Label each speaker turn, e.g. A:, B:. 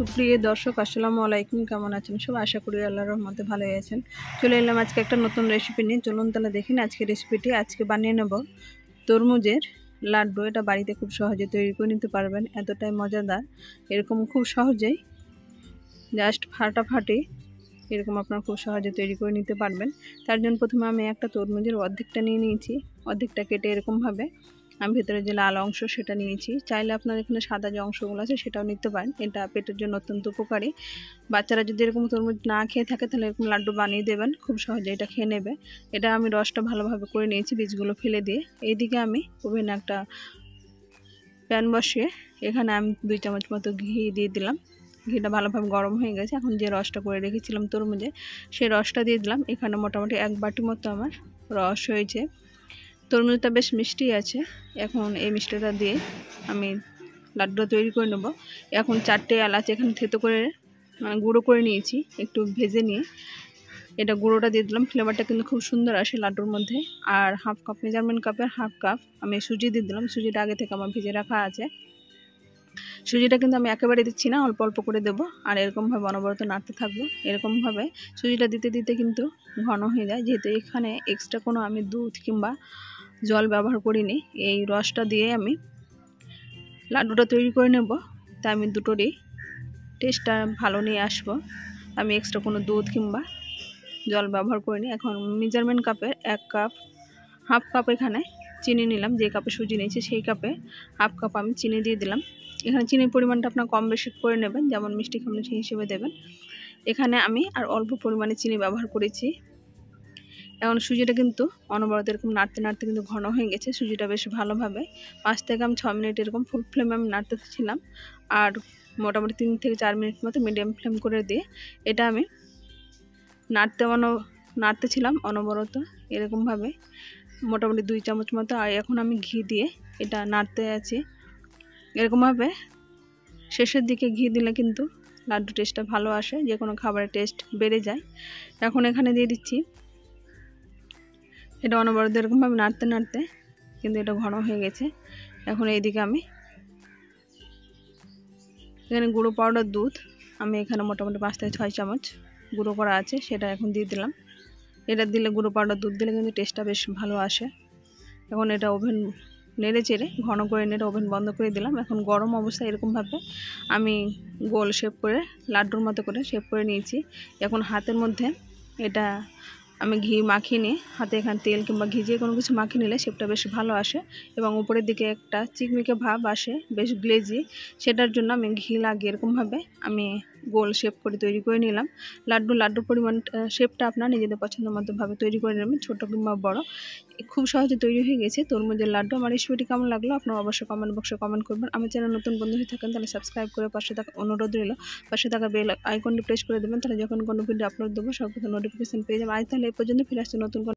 A: সুপ্রিয় দর্শক আসসালামু আলাইকুম, কেমন আছেন সব? আশা করি আল্লাহর রহমতে ভালোই আছেন। চলে এলাম আজকে একটা নতুন রেসিপি নিয়ে। চলুন তাহলে দেখেন আজকে রেসিপিটি। আজকে বানিয়ে নেব তরমুজের লাড্ডু। এটা বাড়িতে খুব সহজে তৈরি করে নিতে পারবেন, এতটাই মজাদার। এরকম খুব সহজেই জাস্ট ফাটাফাটি এরকম আপনারা খুব সহজে তৈরি করে নিতে পারবেন। তার জন্য প্রথমে আমি একটা তরমুজের অর্ধেকটা নিয়ে নিয়েছি। অর্ধেকটা কেটে এরকমভাবে আমি ভেতরে যে লাল অংশ সেটা নিয়েছি। চাইলে আপনার এখানে সাদা যে অংশগুলো আছে সেটাও নিতে পারেন, এটা পেটের জন্য অত্যন্ত উপকারী। বাচ্চারা যদি এরকম তরমুজ না খেয়ে থাকে তাহলে এরকম লাড্ডু বানিয়ে দেবেন, খুব সহজে এটা খেয়ে নেবে। এটা আমি রসটা ভালোভাবে করে নিয়েছি বীজগুলো ফেলে দিয়ে। এইদিকে আমি ওভেনে একটা প্যান বসিয়ে এখানে আমি 2 চামচ মতো ঘি দিয়ে দিলাম। ঘিটা ভালোভাবে গরম হয়ে গেছে। এখন যে রসটা করে রেখেছিলাম তরমুজে, সেই রসটা দিয়ে দিলাম। এখানে মোটামুটি 1 বাটি মতো আমার রস হয়েছে। তরমুজটা বেশ মিষ্টি আছে। এখন এই মিষ্টিটা দিয়ে আমি লাড্ডুটা তৈরি করে নেব। এখন 4টে এলাচ এখানে থেতো করে গুঁড়ো করে নিয়েছি, একটু ভেজে নিয়ে এটা গুঁড়োটা দিয়ে দিলাম। ফ্লেভারটা কিন্তু খুব সুন্দর আসে লাড্ডুর মধ্যে। আর হাফ কাপ মেজারমেন্ট কাপের হাফ কাপ আমি সুজি দিয়ে দিলাম। সুজিটা আগে থেকে আমার ভেজে রাখা আছে। সুজিটা কিন্তু আমি একেবারে দিচ্ছি না, অল্প অল্প করে দেবো। আর এরকমভাবে অনবরত নাড়তে থাকবো। এরকমভাবে সুজিটা দিতে দিতে কিন্তু ঘন হয়ে যায়, যেহেতু এখানে এক্সট্রা কোনো আমি দুধ কিংবা জল ব্যবহার করিনি। এই রসটা দিয়ে আমি লাড্ডুটা তৈরি করে নেব। তাই আমি দুটোরই টেস্টটা ভালো নিয়ে আসবো। আমি এক্সট্রা কোনো দুধ কিংবা জল ব্যবহার করিনি। এখন মেজারমেন্ট কাপের 1 কাপ হাফ কাপ এখানে চিনি নিলাম। যে কাপে সুজি নিয়েছি সেই কাপে হাফ কাপ আমি চিনি দিয়ে দিলাম। এখানে চিনির পরিমাণটা আপনার কম বেশি করে নেবেন, যেমন মিষ্টি খাবেন সেই হিসেবে দেবেন। এখানে আমি আর অল্প পরিমাণে চিনি ব্যবহার করেছি। এখন সুজিটা কিন্তু অনবরত এরকম নাড়তে নাড়তে কিন্তু ঘন হয়ে গেছে। সুজিটা বেশ ভালোভাবে 5 থেকে 6 মিনিট এরকম ফুল ফ্লেমে আমি নাড়তেছিলাম। আর মোটামুটি 3 থেকে 4 মিনিট মতো মিডিয়াম ফ্লেম করে দিয়ে এটা আমি নাড়তেছিলাম অনবরত এরকমভাবে মোটামুটি 2 চামচ মতো। আর এখন আমি ঘি দিয়ে এটা নাড়তে আছি এরকমভাবে। শেষের দিকে ঘি দিলে কিন্তু লাড্ডু টেস্টটা ভালো আসে, যে কোনো খাবারের টেস্ট বেড়ে যায়। এখন এখানে দিয়ে দিচ্ছি, এটা অনবরত এরকমভাবে নাড়তে নাড়তে কিন্তু এটা ঘন হয়ে গেছে। এখন এইদিকে আমি এখানে গুঁড়ো পাউডার দুধ আমি এখানে মোটামুটি 5 থেকে 6 চামচ গুঁড়ো করা আছে, সেটা এখন দিয়ে দিলাম। এটা দিলে গুঁড়ো পাউডার দুধ দিলে কিন্তু টেস্টটা বেশ ভালো আসে। এখন এটা ওভেন নেড়ে চেড়ে ঘন করে নেড়ে ওভেন বন্ধ করে দিলাম। এখন গরম অবস্থায় এরকমভাবে আমি গোল শেপ করে লাড্ডুর মতো করে শেপ করে নিয়েছি। এখন হাতের মধ্যে এটা আমি ঘি মাখিয়ে নিয়ে হাতে এখানে তেল কিংবা ঘি যে কোনো কিছু মাখিয়ে নিলে শেপটা বেশ ভালো আসে এবং উপরের দিকে একটা চিকমিকে ভাব আসে, বেশ গ্লেজি। সেটার জন্য আমি ঘি লাগিয়ে এরকমভাবে আমি গোল শেপ করে তৈরি করে নিলাম। লাড্ডুর পরিমাণ শেপটা আপনার নিজেদের পছন্দ মতো ভাবে তৈরি করে নেবেন, ছোটো কিংবা বড়। খুব সহজে তৈরি হয়ে গেছে তরমুজের লাড্ডু। আমার রেসিপিটি কেমন লাগলো আপনারা অবশ্যই কমেন্ট বক্সে কমেন্ট করবেন। আমার চ্যানেল নতুন বন্ধু হয়ে থাকেন তাহলে সাবস্ক্রাইব করে পাশে থাকা অনুরোধ রইল, পাশে থাকা বেল আইকনটি প্রেস করে দেবেন। তাহলে যখন কোনো ভিডিও আপলোড দেবো সর্বপ্রথম নোটিফিকেশন পেয়ে যাবেন। আজ তাহলে এই পর্যন্ত, ফিরে আসছে নতুন